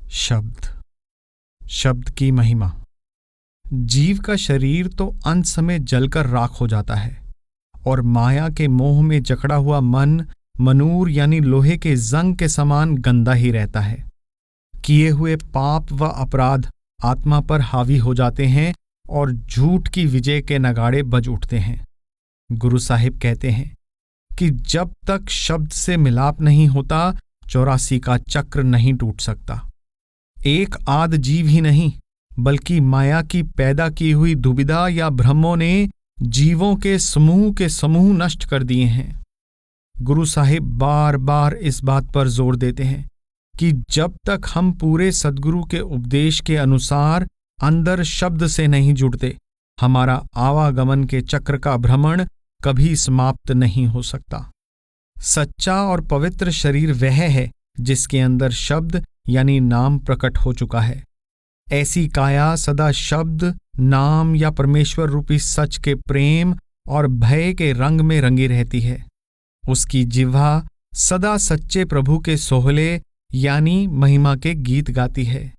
शब्द, शब्द की महिमा। जीव का शरीर तो अंत समय जलकर राख हो जाता है और माया के मोह में जकड़ा हुआ मन मनूर यानी लोहे के जंग के समान गंदा ही रहता है। किए हुए पाप व अपराध आत्मा पर हावी हो जाते हैं और झूठ की विजय के नगाड़े बज उठते हैं। गुरु साहिब कहते हैं कि जब तक शब्द से मिलाप नहीं होता 84 का चक्र नहीं टूट सकता। एक आद जीव ही नहीं बल्कि माया की पैदा की हुई दुविधा या भ्रमों ने जीवों के समूह नष्ट कर दिए हैं। गुरु साहिब बार बार इस बात पर जोर देते हैं कि जब तक हम पूरे सद्गुरु के उपदेश के अनुसार अंदर शब्द से नहीं जुड़ते, हमारा आवागमन के चक्र का भ्रमण कभी समाप्त नहीं हो सकता। सच्चा और पवित्र शरीर वह है जिसके अंदर शब्द यानी नाम प्रकट हो चुका है। ऐसी काया सदा शब्द, नाम या परमेश्वर रूपी सच के प्रेम और भय के रंग में रंगी रहती है। उसकी जिह्वा सदा सच्चे प्रभु के सोहले यानी महिमा के गीत गाती है।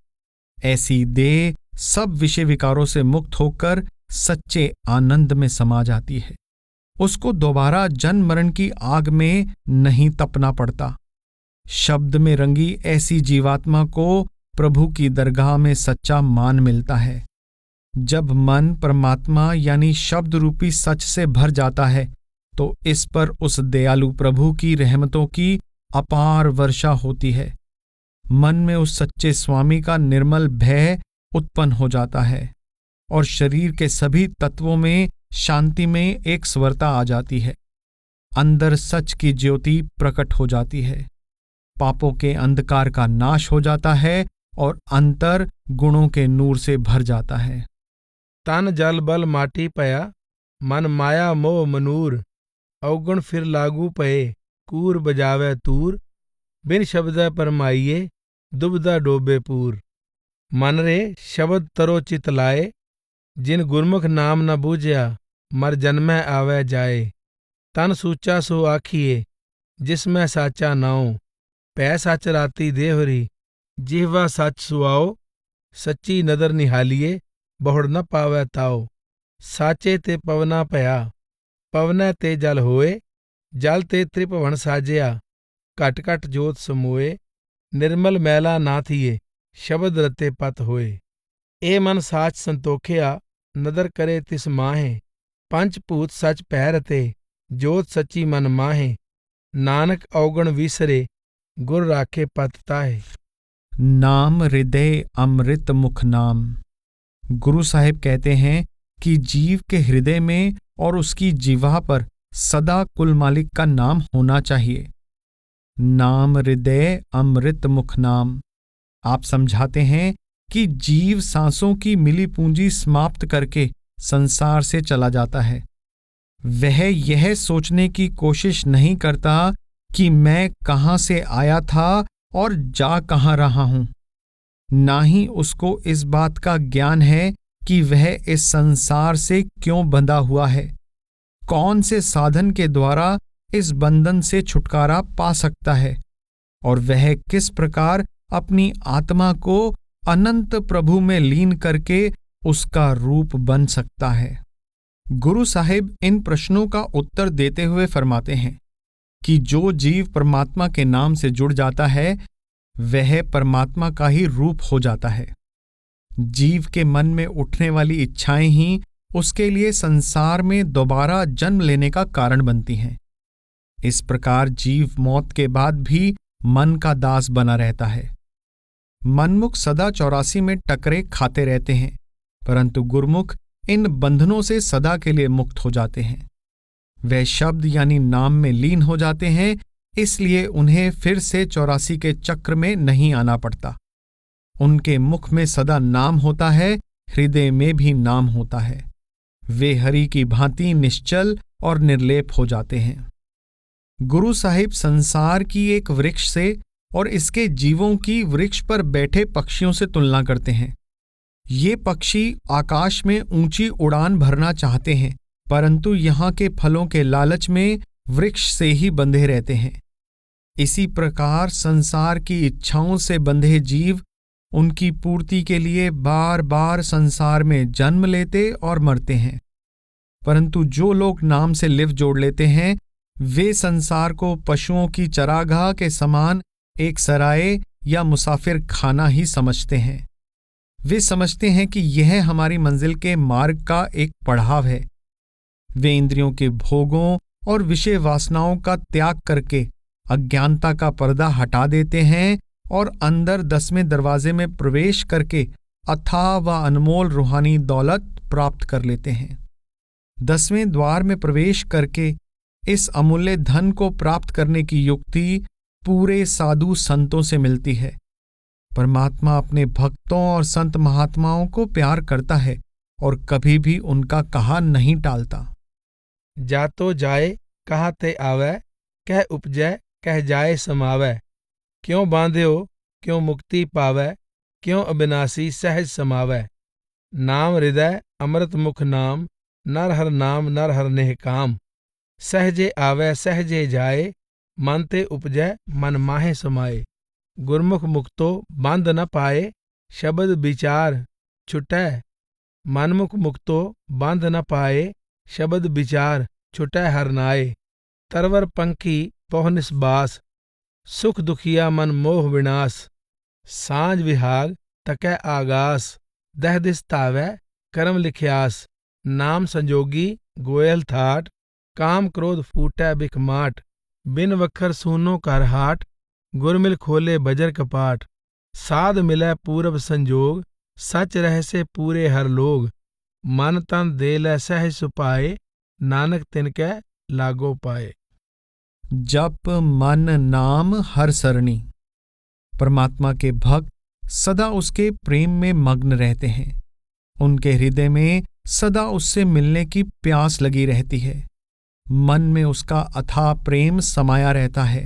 ऐसी देह सब विषय विकारों से मुक्त होकर सच्चे आनंद में समा जाती है। उसको दोबारा जन्म मरण की आग में नहीं तपना पड़ता। शब्द में रंगी ऐसी जीवात्मा को प्रभु की दरगाह में सच्चा मान मिलता है। जब मन परमात्मा यानी शब्द रूपी सच से भर जाता है तो इस पर उस दयालु प्रभु की रहमतों की अपार वर्षा होती है। मन में उस सच्चे स्वामी का निर्मल भय उत्पन्न हो जाता है और शरीर के सभी तत्वों में शांति में एक स्वरता आ जाती है। अंदर सच की ज्योति प्रकट हो जाती है। पापों के अंधकार का नाश हो जाता है और अंतर गुणों के नूर से भर जाता है। तन जल बल माटी पया, मन माया मोह मनूर, अवगुण फिर लागू पए, कूर बजावे तूर, बिन शब्द परमाइये, दुबदा डोबे पूर। मन रे शब्द तरो चित लाए, जिन गुरमुख नाम न बूझया, मर जन्मै आवे जाए। तन सूचा सो आखिए, जिसमें साचा नाओ, पै सच राती देहरी, जिह्वा सच सुआओ, सच्ची नदर निहालिए, बहुड़ न पावै ताओ। साचे ते पवना पया, पवनै ते जल होए, जल ते त्रिभुवन साजिया, घट घट जोत समोए, निर्मल मैला ना थिए, शब्द रते पत होए। ए मन साच संतोखिया, नदर करे तिस माहे, पंच भूत सच पै रते, जोत सच्ची मन माहे। नानक अवगुण विसरे, गुर राखे पत ताहे। नाम हृदय अमृत मुख नाम। गुरु साहिब कहते हैं कि जीव के हृदय में और उसकी जिह्वा पर सदा कुल मालिक का नाम होना चाहिए। नाम हृदय अमृत मुख नाम। आप समझाते हैं कि जीव सांसों की मिली पूंजी समाप्त करके संसार से चला जाता है। वह यह सोचने की कोशिश नहीं करता कि मैं कहाँ से आया था और जा कहाँ रहा हूं। ना ही उसको इस बात का ज्ञान है कि वह इस संसार से क्यों बंधा हुआ है, कौन से साधन के द्वारा इस बंधन से छुटकारा पा सकता है और वह किस प्रकार अपनी आत्मा को अनंत प्रभु में लीन करके उसका रूप बन सकता है। गुरु साहिब इन प्रश्नों का उत्तर देते हुए फरमाते हैं कि जो जीव परमात्मा के नाम से जुड़ जाता है वह परमात्मा का ही रूप हो जाता है। जीव के मन में उठने वाली इच्छाएं ही उसके लिए संसार में दोबारा जन्म लेने का कारण बनती हैं। इस प्रकार जीव मौत के बाद भी मन का दास बना रहता है। मनमुख सदा 84 में टकरे खाते रहते हैं, परंतु गुरमुख इन बंधनों से सदा के लिए मुक्त हो जाते हैं। वे शब्द यानी नाम में लीन हो जाते हैं, इसलिए उन्हें फिर से 84 के चक्र में नहीं आना पड़ता। उनके मुख में सदा नाम होता है, हृदय में भी नाम होता है। वे हरि की भांति निश्चल और निर्लेप हो जाते हैं। गुरु साहिब संसार की एक वृक्ष से और इसके जीवों की वृक्ष पर बैठे पक्षियों से तुलना करते हैं। ये पक्षी आकाश में ऊंची उड़ान भरना चाहते हैं, परंतु यहाँ के फलों के लालच में वृक्ष से ही बंधे रहते हैं। इसी प्रकार संसार की इच्छाओं से बंधे जीव उनकी पूर्ति के लिए बार बार संसार में जन्म लेते और मरते हैं। परंतु जो लोग नाम से लिव जोड़ लेते हैं वे संसार को पशुओं की चरागाह के समान एक सराय या मुसाफिर खाना ही समझते हैं। वे समझते हैं कि यह हमारी मंजिल के मार्ग का एक पड़ाव है। वे इंद्रियों के भोगों और विषय वासनाओं का त्याग करके अज्ञानता का पर्दा हटा देते हैं और अंदर 10वें दरवाजे में प्रवेश करके अथाह व अनमोल रूहानी दौलत प्राप्त कर लेते हैं। 10वें द्वार में प्रवेश करके इस अमूल्य धन को प्राप्त करने की युक्ति पूरे साधु संतों से मिलती है। परमात्मा अपने भक्तों और संत महात्माओं को प्यार करता है और कभी भी उनका कहा नहीं टालता। जा तो जाए कहा ते आवे, कह उपजै कह जाए समावै। क्यों बांध्यो क्यों मुक्ति पावै, क्यों अविनाशी सहज समावै। नाम हृदय अमृत मुख नाम, नर हर नाम नर हर नेह काम। सहजे आवे सहजे जाए, मन ते उपजै मन माहे समाए। गुरमुख मुक्तो बंध न पाए, शब्द विचार छुटै। मनमुख मुक्तो बंध न पाए, शब्द विचार छुटै हर नाए। तरवर पंखी पौह निस्बास, सुख दुखिया मन मोह विनाश। सांझ विहाग तकै आगास, दह दिस तावै करम लिख्यास। नाम संजोगी गोयल थाट, काम क्रोध फूटै बिखमाट। बिन वखर सूनो कर हाट, गुरमिल खोले बजर कपाट। साध मिलै पूरब संजोग, सच रह से पूरे हर लोग। मन तन दे लै सहज सुपाए, नानक तिनकै लागो पाए। जप मन नाम हर सरणी। परमात्मा के भक्त सदा उसके प्रेम में मग्न रहते हैं। उनके हृदय में सदा उससे मिलने की प्यास लगी रहती है। मन में उसका अथाह प्रेम समाया रहता है।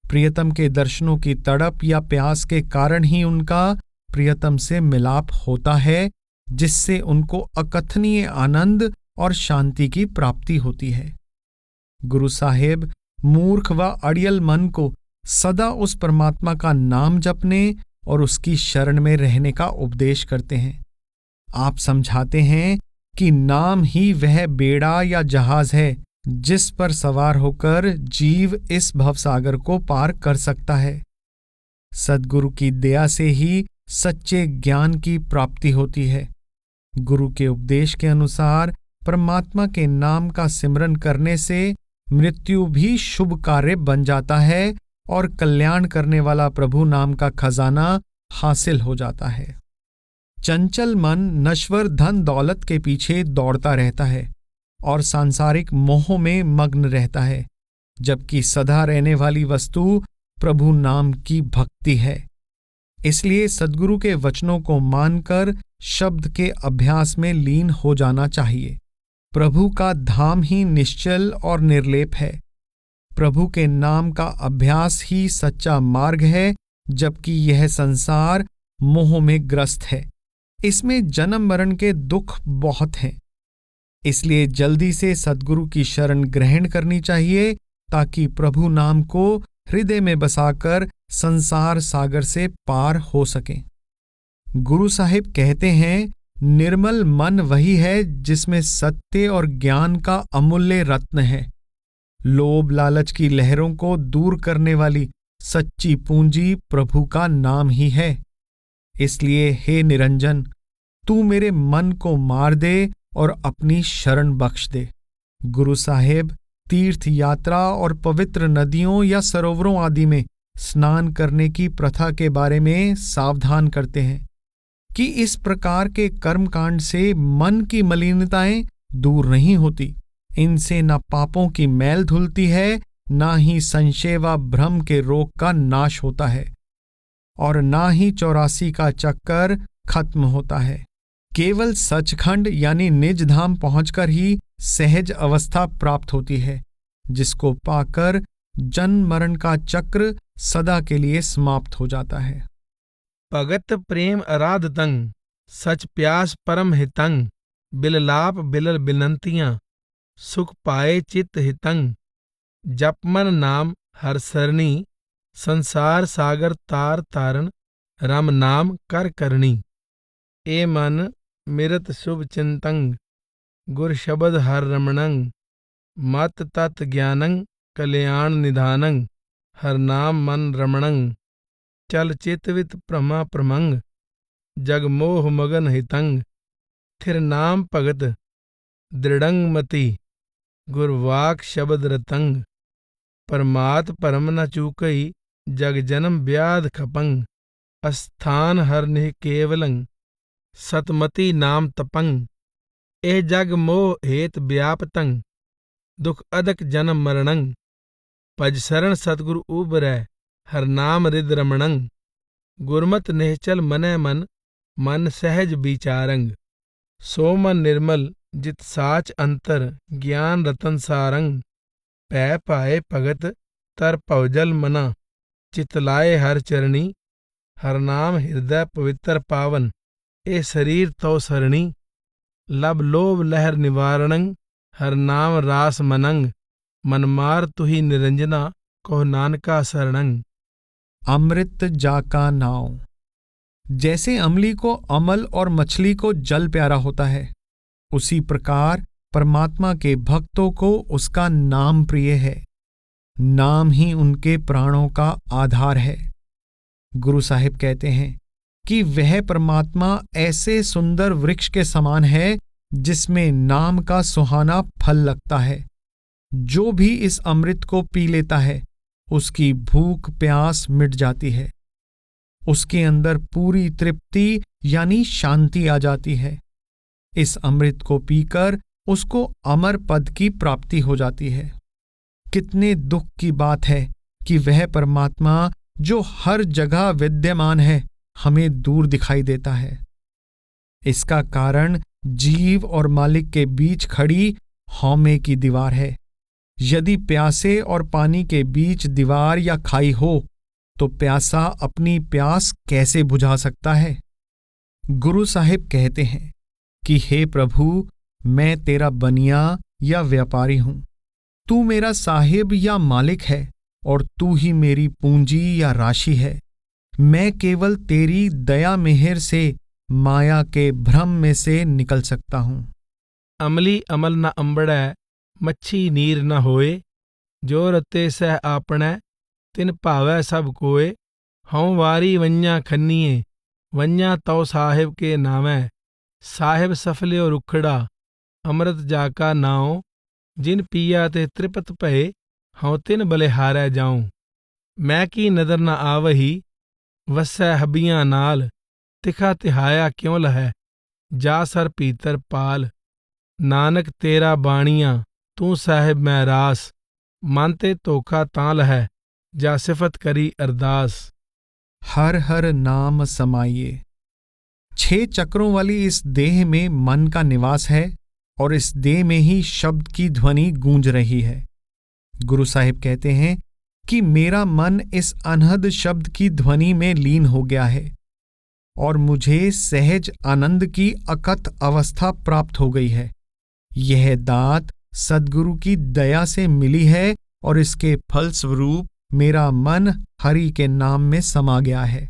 प्रियतम के दर्शनों की तड़प या प्यास के कारण ही उनका प्रियतम से मिलाप होता है, जिससे उनको अकथनीय आनंद और शांति की प्राप्ति होती है। गुरु साहेब मूर्ख व अड़ियल मन को सदा उस परमात्मा का नाम जपने और उसकी शरण में रहने का उपदेश करते हैं। आप समझाते हैं कि नाम ही वह बेड़ा या जहाज है जिस पर सवार होकर जीव इस भवसागर को पार कर सकता है। सद्गुरु की दया से ही सच्चे ज्ञान की प्राप्ति होती है। गुरु के उपदेश के अनुसार परमात्मा के नाम का सिमरन करने से मृत्यु भी शुभ कार्य बन जाता है और कल्याण करने वाला प्रभु नाम का खजाना हासिल हो जाता है। चंचल मन नश्वर धन दौलत के पीछे दौड़ता रहता है और सांसारिक मोह में मग्न रहता है, जबकि सदा रहने वाली वस्तु प्रभु नाम की भक्ति है। इसलिए सद्गुरु के वचनों को मानकर शब्द के अभ्यास में लीन हो जाना चाहिए। प्रभु का धाम ही निश्चल और निर्लेप है। प्रभु के नाम का अभ्यास ही सच्चा मार्ग है, जबकि यह संसार मोह में ग्रस्त है। इसमें जन्म मरण के दुख बहुत हैं। इसलिए जल्दी से सद्गुरु की शरण ग्रहण करनी चाहिए, ताकि प्रभु नाम को हृदय में बसाकर संसार सागर से पार हो सके। गुरु साहिब कहते हैं, निर्मल मन वही है जिसमें सत्य और ज्ञान का अमूल्य रत्न है। लोभ लालच की लहरों को दूर करने वाली सच्ची पूंजी प्रभु का नाम ही है। इसलिए हे निरंजन, तू मेरे मन को मार दे और अपनी शरण बख्श दे। गुरु साहेब तीर्थ यात्रा और पवित्र नदियों या सरोवरों आदि में स्नान करने की प्रथा के बारे में सावधान करते हैं कि इस प्रकार के कर्मकांड से मन की मलिनताएं दूर नहीं होती। इनसे न पापों की मैल धुलती है, न ही संशय व भ्रम के रोग का नाश होता है, और न ही 84 का चक्कर खत्म होता है। केवल सचखंड यानी निज धाम पहुंचकर ही सहज अवस्था प्राप्त होती है, जिसको पाकर जन्म मरण का चक्र सदा के लिए समाप्त हो जाता है। भगत प्रेम अराध तंग, सच प्यास परम हितंग। बिललाप बिलल बिनंतियां, सुख पाए चित्त हितंग। जपमन नाम हर सरणी, संसार सागर तार तारण। राम नाम कर करनी। ए मन मिरत शुभ चिंतंग, गुर शब्द हर रमणंग, मत तत् ज्ञानंग कल्याण निधानंग, हर नाम मन रमणंग, चल चितवित प्रमा प्रमंग, जग मोह मगन हितंग, थिर नाम भगत दृढ़ंग मति, गुरवाक शब्द रतंग, परमात परम न चूकई, जग जन्म व्याध खपंग, अस्थान हर निह केवलंग, सतमति नाम तपंग, एह जग मोह हेत व्यापतंग, दुख अदक जन्म मरणंग, पज शरण सतगुरु उबरै, हर नाम रिद रमणंग, गुरमत निश्चल मनै मन, मन सहज विचारंग, सो मन निर्मल जित साच अंतर, ज्ञान रतन सारंग, पै पाए भगत तर भवजल मना, चित लाए हर चरणी, हर नाम हृदय पवित्र पावन, ए शरीर तो सरणी, लब लोभ लहर निवारणंग, हर नाम रास मनंग, मन मार तुही निरंजना, कहो नानका शरणंग। अमृत जाका नाव। जैसे अमली को अमल और मछली को जल प्यारा होता है, उसी प्रकार परमात्मा के भक्तों को उसका नाम प्रिय है। नाम ही उनके प्राणों का आधार है। गुरु साहिब कहते हैं कि वह परमात्मा ऐसे सुंदर वृक्ष के समान है जिसमें नाम का सुहाना फल लगता है। जो भी इस अमृत को पी लेता है उसकी भूख प्यास मिट जाती है, उसके अंदर पूरी तृप्ति यानी शांति आ जाती है। इस अमृत को पीकर उसको अमर पद की प्राप्ति हो जाती है। कितने दुख की बात है कि वह परमात्मा जो हर जगह विद्यमान है हमें दूर दिखाई देता है। इसका कारण जीव और मालिक के बीच खड़ी हौमे की दीवार है। यदि प्यासे और पानी के बीच दीवार या खाई हो तो प्यासा अपनी प्यास कैसे बुझा सकता है। गुरु साहिब कहते हैं कि हे प्रभु, मैं तेरा बनिया या व्यापारी हूं, तू मेरा साहिब या मालिक है और तू ही मेरी पूंजी या राशि है। मैं केवल तेरी दया मेहर से माया के भ्रम में से निकल सकता हूं। अमली अमल न अंबड़ै, मच्छी नीर न होए, जो रते सह आपणै, तिन भावै सब कोय, हऊँ वारी वन्या खन्नीए, वन्या तौ साहिब के नावै, साहिब सफल्यो रुखड़ा, अमृत जाका नाओ, जिन पिया ते त्रिपत भये, हऊँ तिन बलिहारै जाऊं। मैं की नदर न आवही, वसै हबियां नाल, तिखा तिहाया क्यों लहै, जा सर पीतर पाल, नानक तेरा बाणिया, तू साहिब मैं रास, मन ते धोखा तां लहै, जा सिफत करी अरदास। हर हर नाम समाइए। 6 चक्रों वाली इस देह में मन का निवास है और इस देह में ही शब्द की ध्वनि गूंज रही है। गुरु साहिब कहते हैं कि मेरा मन इस अनहद शब्द की ध्वनि में लीन हो गया है और मुझे सहज आनंद की अकथ अवस्था प्राप्त हो गई है। यह दात सद्गुरु की दया से मिली है और इसके फलस्वरूप मेरा मन हरि के नाम में समा गया है।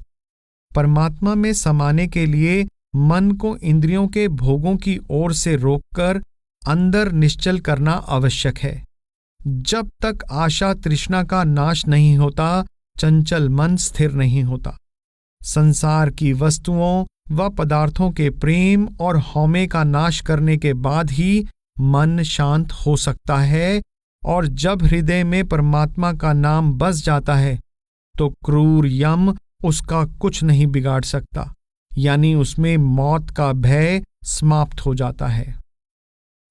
परमात्मा में समाने के लिए मन को इंद्रियों के भोगों की ओर से रोककर अंदर निश्चल करना आवश्यक है। जब तक आशा तृष्णा का नाश नहीं होता, चंचल मन स्थिर नहीं होता। संसार की वस्तुओं व पदार्थों के प्रेम और हौमे का नाश करने के बाद ही मन शांत हो सकता है, और जब हृदय में परमात्मा का नाम बस जाता है तो क्रूर यम उसका कुछ नहीं बिगाड़ सकता, यानी उसमें मौत का भय समाप्त हो जाता है।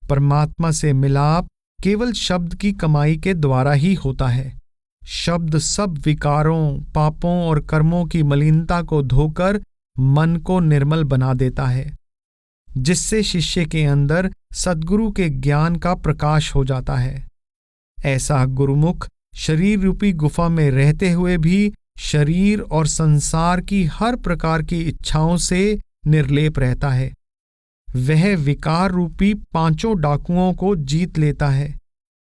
परमात्मा से मिलाप केवल शब्द की कमाई के द्वारा ही होता है। शब्द सब विकारों, पापों और कर्मों की मलिनता को धोकर मन को निर्मल बना देता है, जिससे शिष्य के अंदर सद्गुरु के ज्ञान का प्रकाश हो जाता है। ऐसा गुरुमुख शरीर रूपी गुफा में रहते हुए भी शरीर और संसार की हर प्रकार की इच्छाओं से निर्लेप रहता है। वह विकार रूपी 5 डाकुओं को जीत लेता है।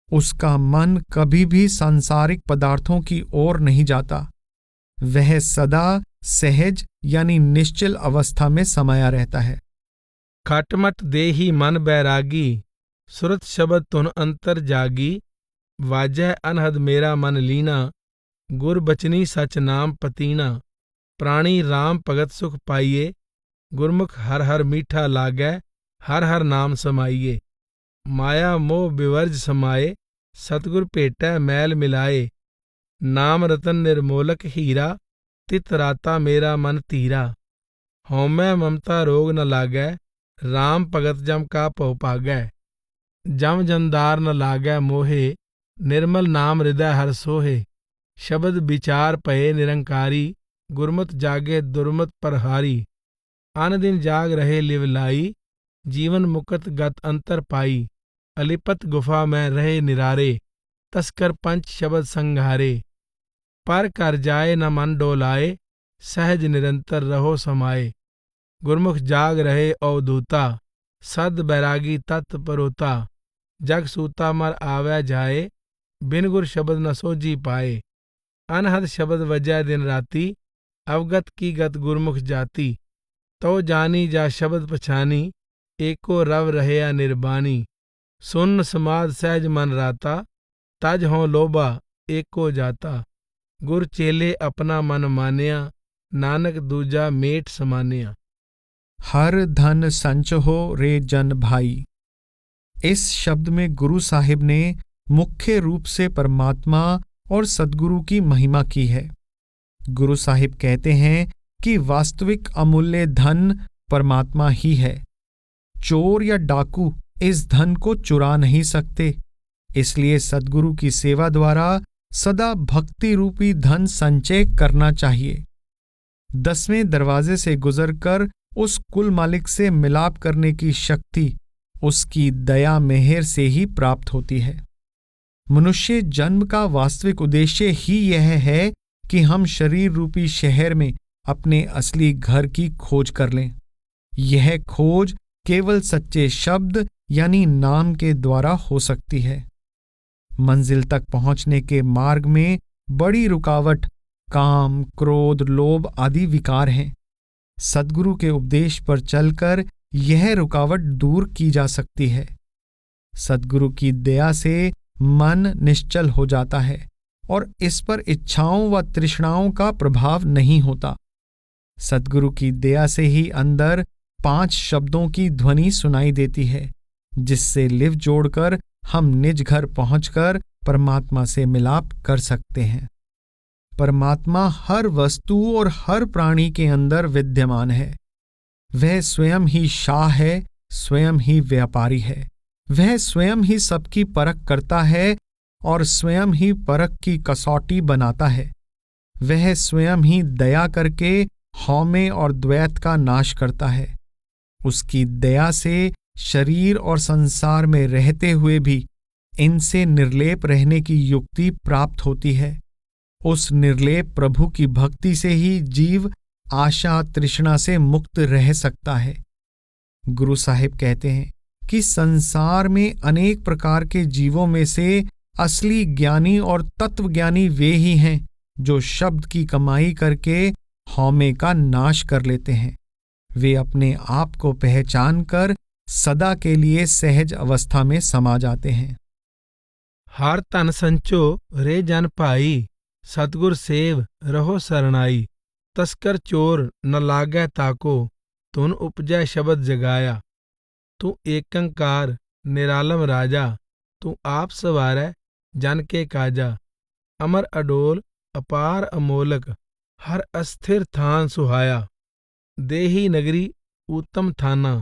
उसका मन कभी भी सांसारिक पदार्थों की ओर नहीं जाता। वह सदा सहज यानी निश्चल अवस्था में समाया रहता है। खटमट देही मन बैरागी, सुरत शब्द तुन अंतर जागी। वाजह अनहद मेरा मन लीना, गुर बचनी सच नाम पतीना। प्राणी राम भगत सुख पाइये, गुरमुख हर हर मीठा लागै। हर हर नाम समाइये, माया मोह विवर्ज समाये। सतगुर भेटै मैल मिलाए, नाम रतन निर्मोलक हीरा। तित राता मेरा मन धीरा, हौमै ममता रोग न लागै। राम भगत जम का भव भागै, जम जमदार न लागै मोहे। निर्मल नाम हृदय हर सोहे, शब्द विचार भये निरंकारी। गुरमत जागे दुर्मत परहारी, अन दिन जाग रहे लिवलाई। जीवन मुकत गत अंतर पाई, अलिपत गुफा में रहे निरारे। तस्कर पंच शब्द संघारे, पर कर जाए न मन डोलाए। सहज निरंतर रहो समाये, गुरमुख जाग रहे अवधूता। सद बैरागी तत् परोता, जग सूता मर आवे जाए। बिन गुर शब्द न सोझी पाए, अनहद शब्द वजह दिन राती। अवगत की गत गुरमुख जाति, तो जानी जा शब्द पछानी। एको रव रहया निर्बानी, सुन समाद सहज मन राता। तज हों लोभा एको जाता, गुर चेले अपना मन मानिया। नानक दूजा मेट समानिया। हर धन संच हो रे जन भाई। इस शब्द में गुरु साहिब ने मुख्य रूप से परमात्मा और सद्गुरु की महिमा की है। गुरु साहिब कहते हैं कि वास्तविक अमूल्य धन परमात्मा ही है। चोर या डाकू इस धन को चुरा नहीं सकते, इसलिए सद्गुरु की सेवा द्वारा सदा भक्ति रूपी धन संचय करना चाहिए। 10वें दरवाजे से गुजरकर उस कुल मालिक से मिलाप करने की शक्ति उसकी दया मेहर से ही प्राप्त होती है। मनुष्य जन्म का वास्तविक उद्देश्य ही यह है कि हम शरीर रूपी शहर में अपने असली घर की खोज कर लें। यह खोज केवल सच्चे शब्द यानी नाम के द्वारा हो सकती है। मंजिल तक पहुंचने के मार्ग में बड़ी रुकावट काम, क्रोध, लोभ आदि विकार हैं। सद्गुरु के उपदेश पर चलकर यह रुकावट दूर की जा सकती है। सद्गुरु की दया से मन निश्चल हो जाता है और इस पर इच्छाओं व तृष्णाओं का प्रभाव नहीं होता। सद्गुरु की दया से ही अंदर 5 शब्दों की ध्वनि सुनाई देती है, जिससे लिव जोड़कर हम निज घर पहुंचकर परमात्मा से मिलाप कर सकते हैं। परमात्मा हर वस्तु और हर प्राणी के अंदर विद्यमान है। वह स्वयं ही शाह है, स्वयं ही व्यापारी है। वह स्वयं ही सबकी परख करता है और स्वयं ही परख की कसौटी बनाता है। वह स्वयं ही दया करके हौमे और द्वैत का नाश करता है। उसकी दया से शरीर और संसार में रहते हुए भी इनसे निर्लेप रहने की युक्ति प्राप्त होती है। उस निर्लेप प्रभु की भक्ति से ही जीव आशा तृष्णा से मुक्त रह सकता है। गुरु साहिब कहते हैं कि संसार में अनेक प्रकार के जीवों में से असली ज्ञानी और तत्वज्ञानी वे ही हैं जो शब्द की कमाई करके हौमे का नाश कर लेते हैं। वे अपने आप को पहचान कर सदा के लिए सहज अवस्था में समा जाते हैं। हर धन संचो रे जन भाई, सतगुर सेव रहो सरनाई। तस्कर चोर न लागै ताको, तुन उपजै शब्द जगाया। तू एकंकार निरालम राजा, तू आप सवारै जन के काजा। अमर अडोल अपार अमोलक, हर अस्थिर थान सुहाया। देही नगरी उत्तम थाना,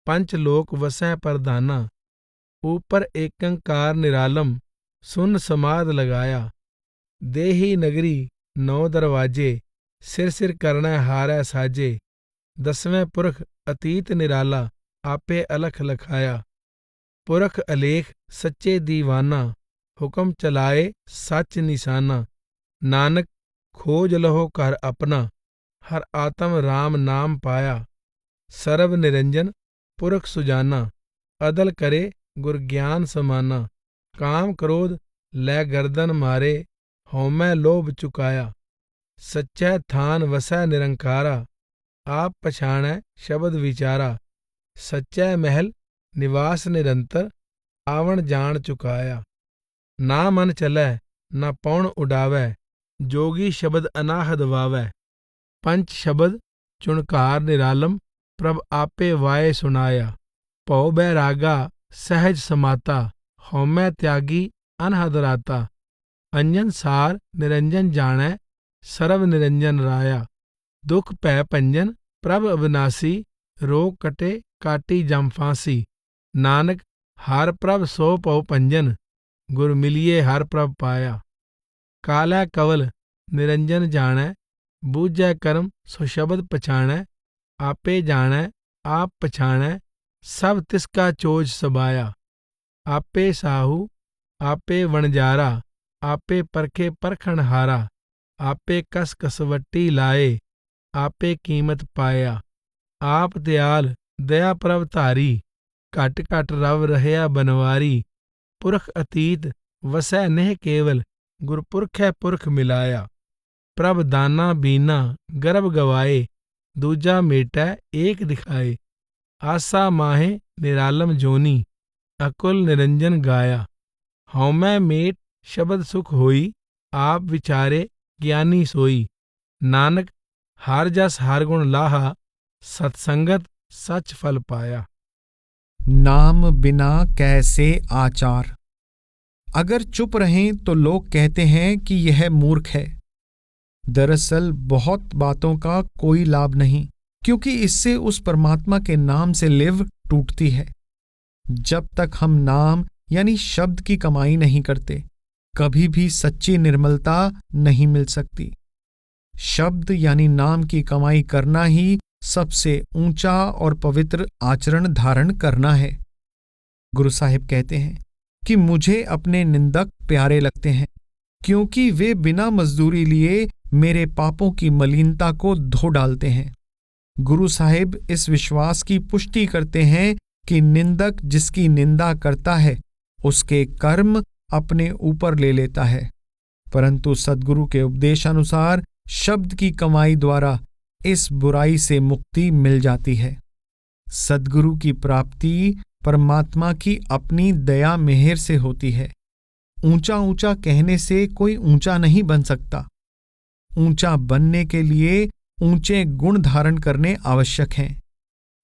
पंचलोक वसै परधाना। ऊपर एकंकार निरालम, सुन समाद लगाया। देही नगरी 9 दरवाजे, सिर सिर करनै हारै साजे। 10वें पुरख अतीत निराला, आपे अलख लखाया। पुरख अलेख सच्चे दीवाना, हुक्म चलाए सच निशाना। नानक खोज लहो कर अपना, हर आत्म राम नाम पाया। सर्व निरंजन पुरख सुजाना, अदल करे गुर ज्ञान समाना। काम क्रोध लै गर्दन मारे, हौमै लोभ चुकाया। सच्चै थान वसै निरंकारा, आप पछाणै शब्द विचारा। सच्चै महल निवास निरंतर, आवण जान चुकाया। ना मन चलै ना पौण उडावै, जोगी शब्द अनाहद वावै। पंच शब्द चुणकार निरालम, प्रभ आपे वाए सुनाया। भौ बैरागा सहज समाता, हौमै त्यागी अनहद राता। अंजन सार निरंजन जाणै, सर्व निरंजन राया। दुख भै भंजन प्रभ अविनाशी, रोग कटे काटी जम फांसी। नानक हर प्रभ सो पौ पंजन, गुर मिलिए हर प्रभ पाया। कालै कवल निरंजन जाणै, बूझै कर्म सो शब्द पछाणै। आपे जाणै आप पछाणै, सब तिसका चोज सबाया। आपे साहू आपे वणजारा, आपे परखे परखण हारा। आपे कस कसवट्टी लाए, आपे कीमत पाया। आप दयाल दया प्रभ धारी, घट घट रव रहया बनवारी। पुरख अतीत वसै नेह केवल, गुरपुरखै पुरख मिलाया। प्रभ दाना बीना गर्भ गवाए, दूजा मेटै एक दिखाए। आसा माहे निरालम जोनी, अकुल निरंजन गाया। हौमै मेट शब्द सुख होई, आप विचारे ज्ञानी सोई। नानक हर जस हर गुण लाहा, सत्संगत सच फल पाया। नाम बिना कैसे आचार। अगर चुप रहें तो लोग कहते हैं कि यह मूर्ख है। दरअसल बहुत बातों का कोई लाभ नहीं, क्योंकि इससे उस परमात्मा के नाम से लिव टूटती है। जब तक हम नाम यानी शब्द की कमाई नहीं करते, कभी भी सच्ची निर्मलता नहीं मिल सकती। शब्द यानी नाम की कमाई करना ही सबसे ऊंचा और पवित्र आचरण धारण करना है। गुरु साहिब कहते हैं कि मुझे अपने निंदक प्यारे लगते हैं, क्योंकि वे बिना मजदूरी लिए मेरे पापों की मलिनता को धो डालते हैं। गुरु साहिब इस विश्वास की पुष्टि करते हैं कि निंदक जिसकी निंदा करता है उसके कर्म अपने ऊपर ले लेता है, परंतु सद्गुरु के उपदेशानुसार शब्द की कमाई द्वारा इस बुराई से मुक्ति मिल जाती है। सद्गुरु की प्राप्ति परमात्मा की अपनी दया मेहर से होती है। ऊंचा ऊंचा कहने से कोई ऊंचा नहीं बन सकता। ऊंचा बनने के लिए ऊंचे गुण धारण करने आवश्यक हैं।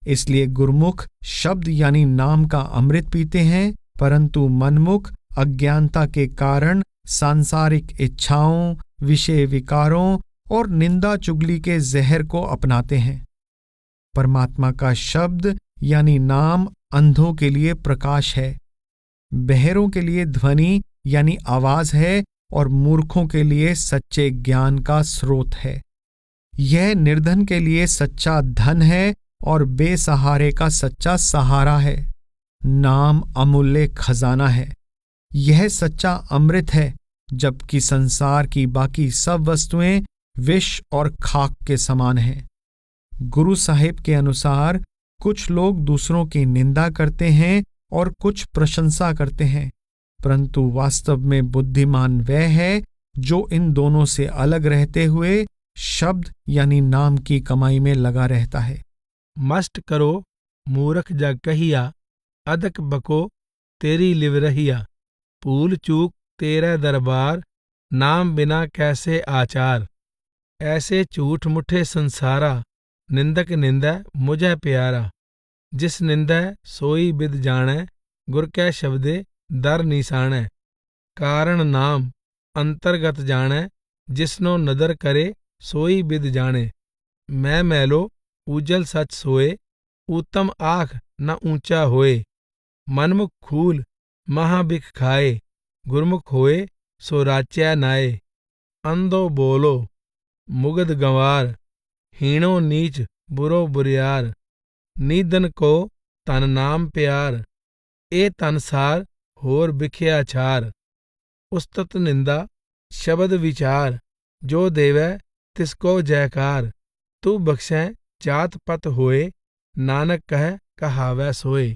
इसलिए गुरमुख शब्द यानी नाम का अमृत पीते हैं, परंतु मनमुख अज्ञानता के कारण सांसारिक इच्छाओं, विषय विकारों और निंदा चुगली के जहर को अपनाते हैं। परमात्मा का शब्द यानी नाम अंधों के लिए प्रकाश है, बहरों के लिए ध्वनि यानी आवाज है और मूर्खों के लिए सच्चे ज्ञान का स्रोत है। यह निर्धन के लिए सच्चा धन है और बेसहारे का सच्चा सहारा है। नाम अमूल्य खजाना है। यह सच्चा अमृत है, जबकि संसार की बाकी सब वस्तुएं विष और खाक के समान हैं। गुरु साहिब के अनुसार कुछ लोग दूसरों की निंदा करते हैं और कुछ प्रशंसा करते हैं, परंतु वास्तव में बुद्धिमान वह है जो इन दोनों से अलग रहते हुए शब्द यानी नाम की कमाई में लगा रहता है। मस्ट करो मूरख जग कहिया, अदक बको तेरी लिव रहिया। भूल चूक तेरे दरबार, नाम बिना कैसे आचार। ऐसे झूठ मुठे संसारा, निंदक निंदै मुझे प्यारा। जिस निंदै सोई बिद जाणै, गुर कै शब्दे दर निशाणै। कारण नाम अंतर्गत जाणै, जिसनो नदर करे सोई बिद जाणे। मैं मैलो उजल सच सोए, उत्तम आख न ऊंचा होए। मनमुख खूल महाबिख खाए, गुरमुख होए सो राच्य नाए। अंधो बोलो मुगद गंवार, हीणो नीच बुरो बुरियार। नीदन को तन नाम प्यार, ए तनसार होर बिख्या छार। उस्तत निंदा शब्द विचार, जो देवै तिसको जयकार। तू बख्शै जात पत होए, नानक कह कहावै सोए।